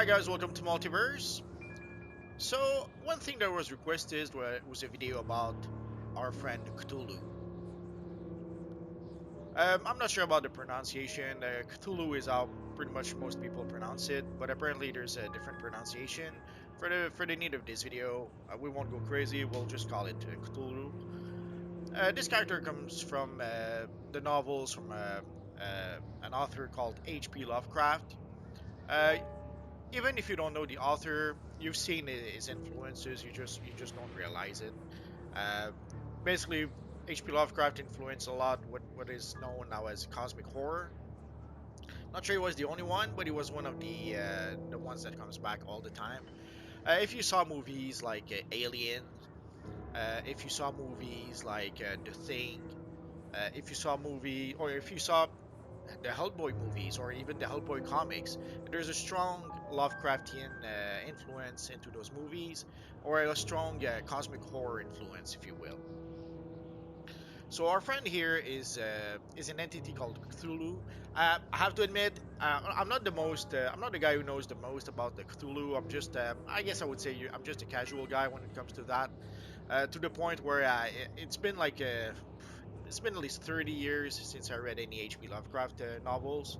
Hi guys, welcome to Multiverse. So, one thing that was requested was a video about our friend Cthulhu. I'm not sure about the pronunciation. Cthulhu is how pretty much most people pronounce it, but apparently there's a different pronunciation. For the need of this video, we won't go crazy. We'll just call it Cthulhu. This character comes from the novels from an author called H.P. Lovecraft. Uh, Even if you don't know the author, you've seen his influences. You just don't realize it. Uh, Basically, H.P. Lovecraft influenced a lot what is known now as cosmic horror. Not sure he was the only one, but he was one of the ones that comes back all the time. If you saw movies like Alien, if you saw movies like The Thing, if you saw movie or if you saw the Hellboy movies or even the Hellboy comics, there's a strong Lovecraftian influence into those movies, or a strong cosmic horror influence, if you will. So our friend here is an entity called Cthulhu. I have to admit, I'm not the guy who knows the most about the Cthulhu. I'm just, I guess I would say, I'm just a casual guy when it comes to that. To the point where it's been like it's been at least 30 years since I read any H.P. Lovecraft novels.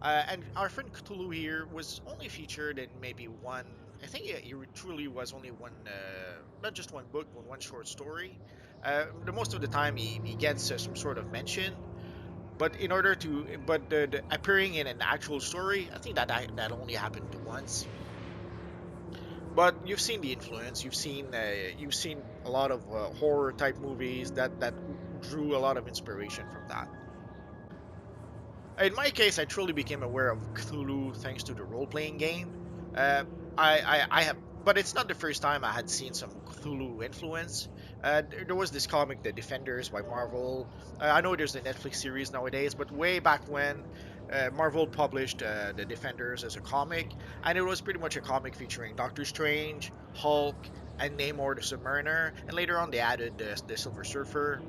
And our friend Cthulhu here was only featured in maybe one. I think he truly was only one, not just one book, but one short story. The most of the time he gets some sort of mention, but the appearing in an actual story, I think that only happened once. But you've seen the influence. You've seen a lot of horror type movies that drew a lot of inspiration from that. In my case, I truly became aware of Cthulhu thanks to the role-playing game. Uh, I have, but it's not the first time I had seen some Cthulhu influence. There was this comic, The Defenders by Marvel. I know there's a Netflix series nowadays, but way back when, Marvel published The Defenders as a comic, and it was pretty much a comic featuring Doctor Strange, Hulk, and Namor the Submariner, and later on they added the Silver Surfer.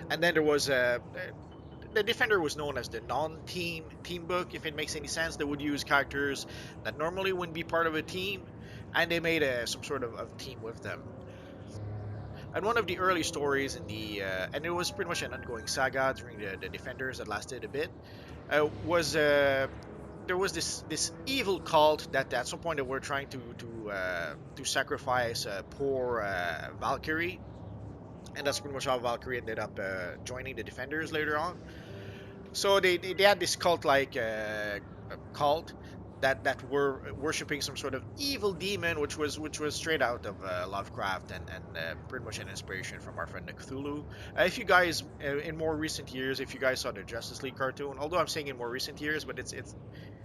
And then there was the Defender was known as the non-team book, if it makes any sense. They would use characters that normally wouldn't be part of a team, and they made some sort of team with them. And one of the early stories in and it was pretty much an ongoing saga during the Defenders that lasted a bit, was there was this evil cult that at some point they were trying to sacrifice poor Valkyrie, and that's pretty much how Valkyrie ended up joining the Defenders later on. So they had this cult that were worshiping some sort of evil demon, which was straight out of Lovecraft and pretty much an inspiration from our friend the Cthulhu. If you guys in more recent years, if you guys saw the Justice League cartoon, although I'm saying in more recent years, but it's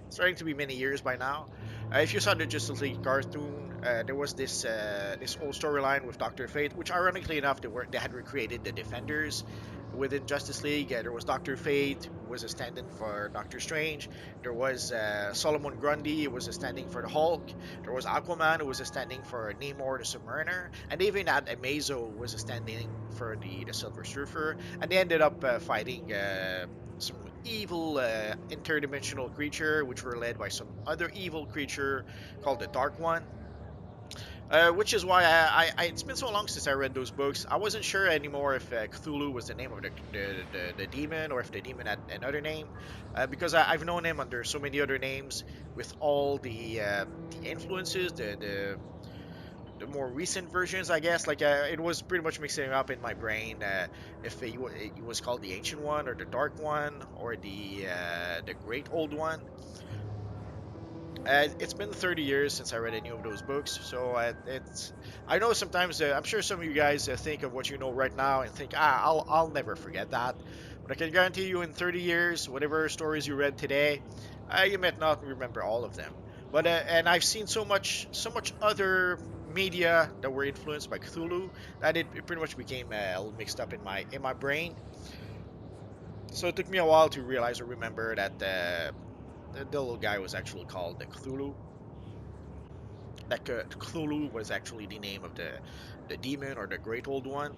starting to be many years by now. If you saw the Justice League cartoon, there was this old storyline with Doctor Fate, which ironically enough they had recreated the Defenders within Justice League. There was Doctor Fate, who was a stand-in for Doctor Strange. There was Solomon Grundy, who was a standing for the Hulk. There was Aquaman, who was a standing for Namor the Submariner, and they even had Amazo, who was a standing for the Silver Surfer. And they ended up fighting some evil interdimensional creature, which were led by some other evil creature called the Dark One. Which is why it's been so long since I read those books. I wasn't sure anymore if Cthulhu was the name of the demon or if the demon had another name, because I've known him under so many other names with all the influences, the more recent versions, I guess. Like it was pretty much mixing up in my brain if it was called the Ancient One or the Dark One or the Great Old One. It's been 30 years since I read any of those books, so it's. I know sometimes I'm sure some of you guys think of what you know right now and think, I'll never forget that. But I can guarantee you, in 30 years, whatever stories you read today, you might not remember all of them. But and I've seen so much other media that were influenced by Cthulhu that it pretty much became all mixed up in my brain. So it took me a while to realize or remember that the little guy was actually called the Cthulhu. That Cthulhu was actually the name of the demon or the Great Old One.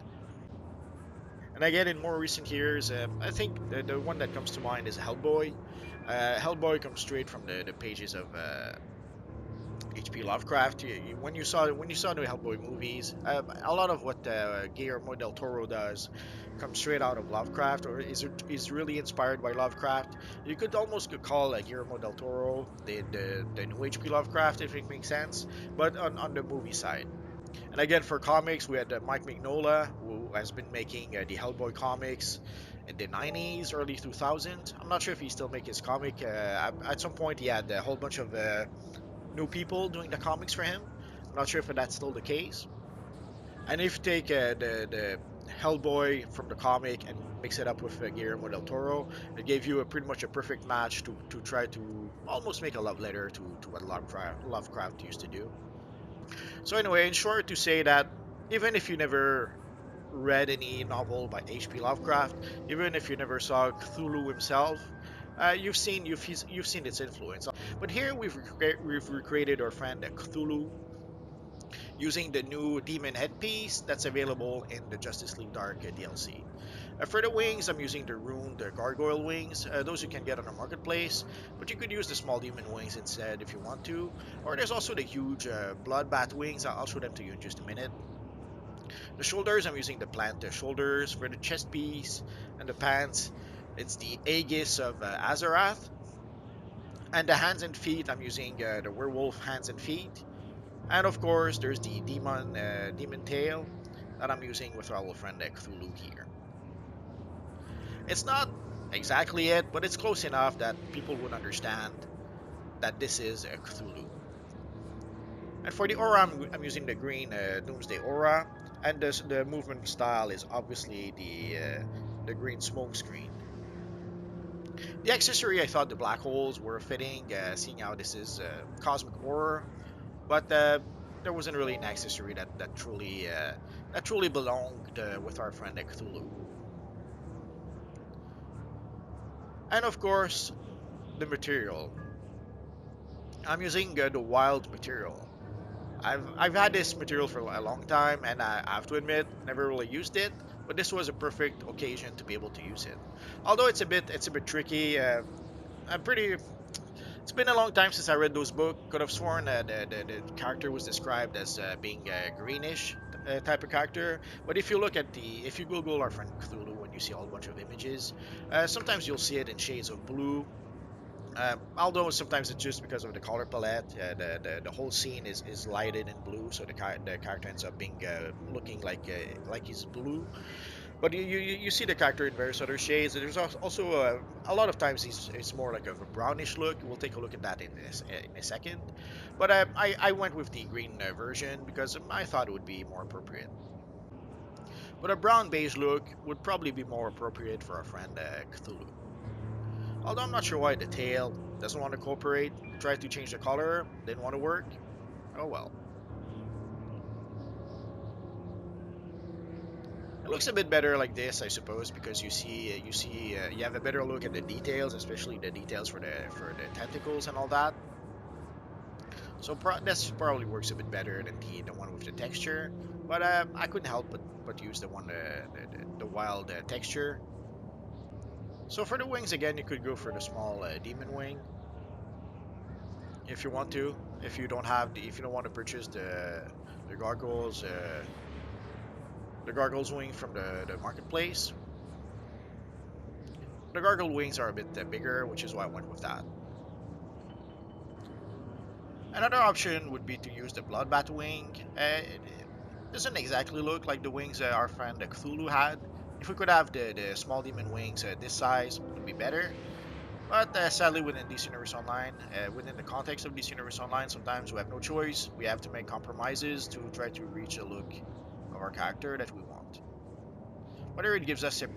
And again, in more recent years, I think the one that comes to mind is Hellboy. Hellboy comes straight from the pages of H.P. Lovecraft. When you saw the Hellboy movies, a lot of what Guillermo del Toro does comes straight out of Lovecraft, or is really inspired by Lovecraft. You could almost call Guillermo del Toro the new H.P. Lovecraft, if it makes sense, but on the movie side. And again, for comics, we had Mike Mignola, who has been making the Hellboy comics in the 90s, early 2000s. I'm not sure if he still makes his comic. At some point, he had a whole bunch of new people doing the comics for him. I'm not sure if that's still the case. And if you take the Hellboy from the comic and mix it up with Guillermo del Toro, it gave you pretty much a perfect match to try to almost make a love letter to what Lovecraft used to do. So anyway, in short, to say that even if you never read any novel by H.P. Lovecraft, even if you never saw Cthulhu himself, you've seen its influence. But here we've recreated our friend Cthulhu using the new demon headpiece that's available in the Justice League Dark DLC. For the wings, I'm using the runed gargoyle wings. Those you can get on the marketplace, but you could use the small demon wings instead if you want to. Or there's also the huge bloodbath wings. I'll show them to you in just a minute. The shoulders, I'm using the plant shoulders. For the chest piece and the pants, it's the Aegis of Azeroth. And the hands and feet, I'm using the werewolf hands and feet. And of course, there's the demon tail that I'm using with our old friend Cthulhu here. It's not exactly it, but it's close enough that people would understand that this is a Cthulhu. And for the aura, I'm using the green Doomsday aura, and the movement style is obviously the green smoke screen. The accessory, I thought the black holes were fitting, seeing how this is cosmic horror, but there wasn't really an accessory that truly belonged with our friend Cthulhu. And of course, the material. I'm using the wild material. I've had this material for a long time, and I have to admit, never really used it. But this was a perfect occasion to be able to use it. Although it's a bit tricky. I'm pretty. It's been a long time since I read those books. Could have sworn the character was described as being a greenish type of character. But if you Google our friend Cthulhu and you see a whole bunch of images, sometimes you'll see it in shades of blue. Although sometimes it's just because of the color palette, the whole scene is lighted in blue, so the character ends up being looking like he's blue. But you see the character in various other shades. There's also a lot of times it's more like a brownish look. We'll take a look at that in a second. But I went with the green version because I thought it would be more appropriate. But a brown beige look would probably be more appropriate for our friend Cthulhu. Although I'm not sure why the tail doesn't want to cooperate. Tried to change the color, didn't want to work. Oh well. It looks a bit better like this, I suppose, because you have a better look at the details, especially the details for the tentacles and all that. So this probably works a bit better than the one with the texture. But I couldn't help but use the wild texture. So for the wings again, you could go for the small demon wing if you want to. If you don't want to purchase the gargoyles wing from the marketplace. The gargoyle wings are a bit bigger, which is why I went with that. Another option would be to use the bloodbath wing. It doesn't exactly look like the wings our friend Cthulhu had. If we could have the small demon wings this size, it would be better. But sadly, within DC Universe Online, within the context of DC Universe Online, sometimes we have no choice. We have to make compromises to try to reach a look of our character that we want. Whether it gives us a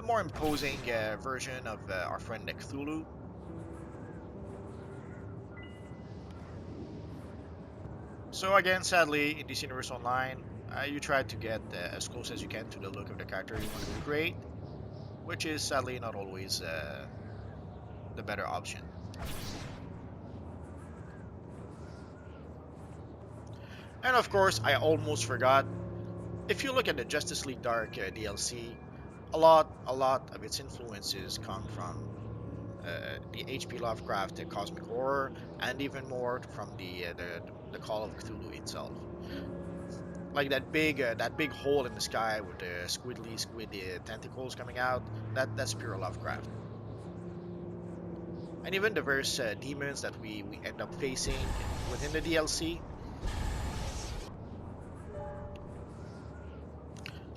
more imposing version of our friend Cthulhu. So again, sadly, in DC Universe Online, you try to get as close as you can to the look of the character you want to create, which is sadly not always the better option. And of course, I almost forgot. if you look at the Justice League Dark DLC, a lot of its influences come from the H.P. Lovecraft cosmic horror, and even more from the Call of Cthulhu itself. Like that big hole in the sky with the squid tentacles coming out. That's pure Lovecraft. And even the various demons that we end up facing within the DLC.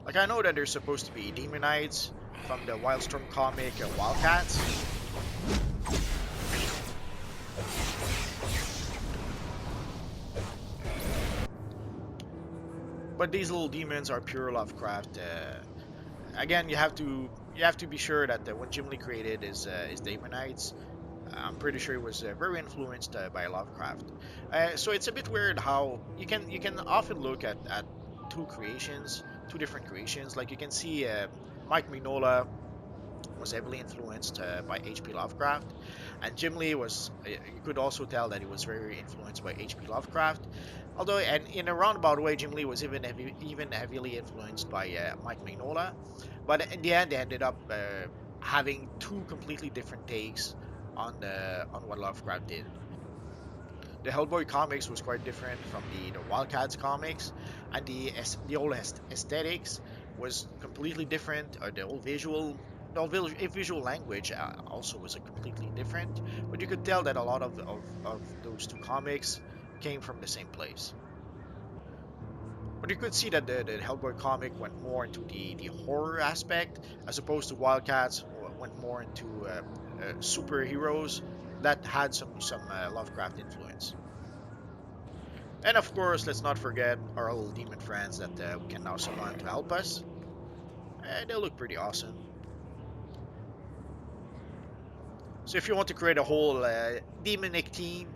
Like, I know that there's supposed to be demonites from the Wildstorm comic Wildcats. But these little demons are pure Lovecraft. Again, you have to be sure that when Jim Lee created his demonites, I'm pretty sure it was very influenced by Lovecraft. So it's a bit weird how you can often look at two different creations. Like, you can see Mike Mignola was heavily influenced by H.P. Lovecraft, and Jim Lee was. You could also tell that he was very influenced by H.P. Lovecraft. Although, and in a roundabout way, Jim Lee was even heavily influenced by Mike Mignola. But in the end, they ended up having two completely different takes on what Lovecraft did. The Hellboy comics was quite different from the Wildcats comics, and the old aesthetics was completely different. Or the old visual language also was a completely different. But you could tell that a lot of those two comics came from the same place. But you could see that the Hellboy comic went more into the horror aspect, as opposed to Wildcats went more into superheroes that had some Lovecraft influence. And of course, let's not forget our little demon friends that we can now summon to help us. They look pretty awesome. So if you want to create a whole demonic team,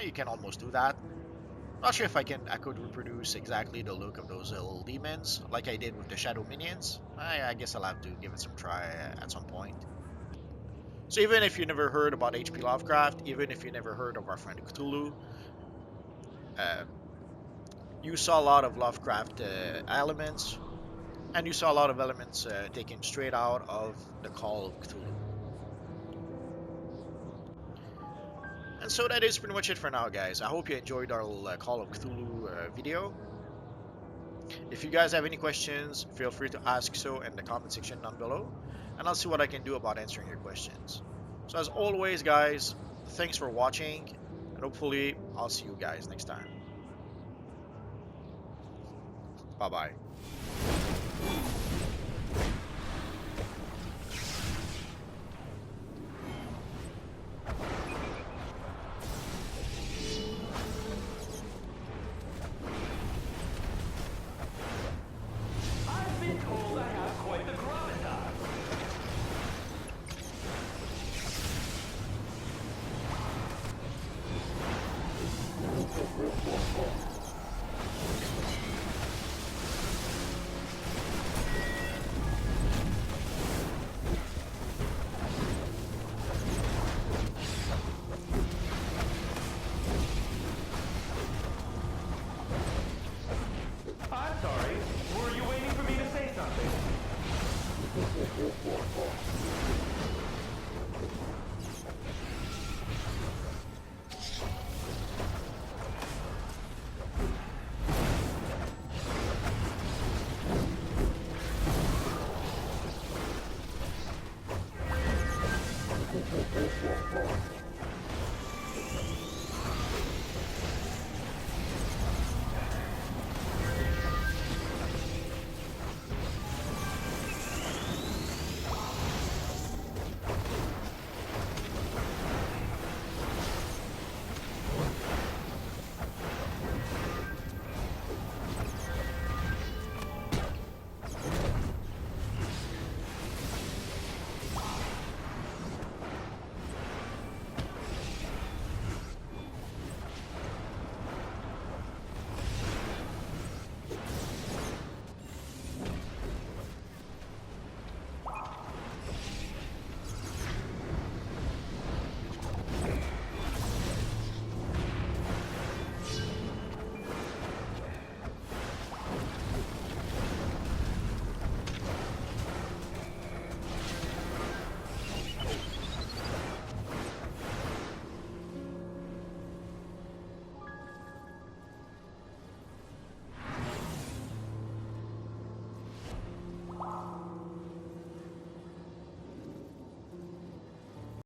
you can almost do that. Not sure if I could reproduce exactly the look of those little demons like I did with the shadow minions. I guess I'll have to give it some try at some point. So even if you never heard about H.P. Lovecraft, even if you never heard of our friend Cthulhu, you saw a lot of Lovecraft elements, and you saw a lot of elements taken straight out of the Call of Cthulhu. And so that is pretty much it for now, guys. I hope you enjoyed our little Call of Cthulhu video. If you guys have any questions, feel free to ask so in the comment section down below, and I'll see what I can do about answering your questions. So as always, guys, thanks for watching, and hopefully I'll see you guys next time. Bye-bye.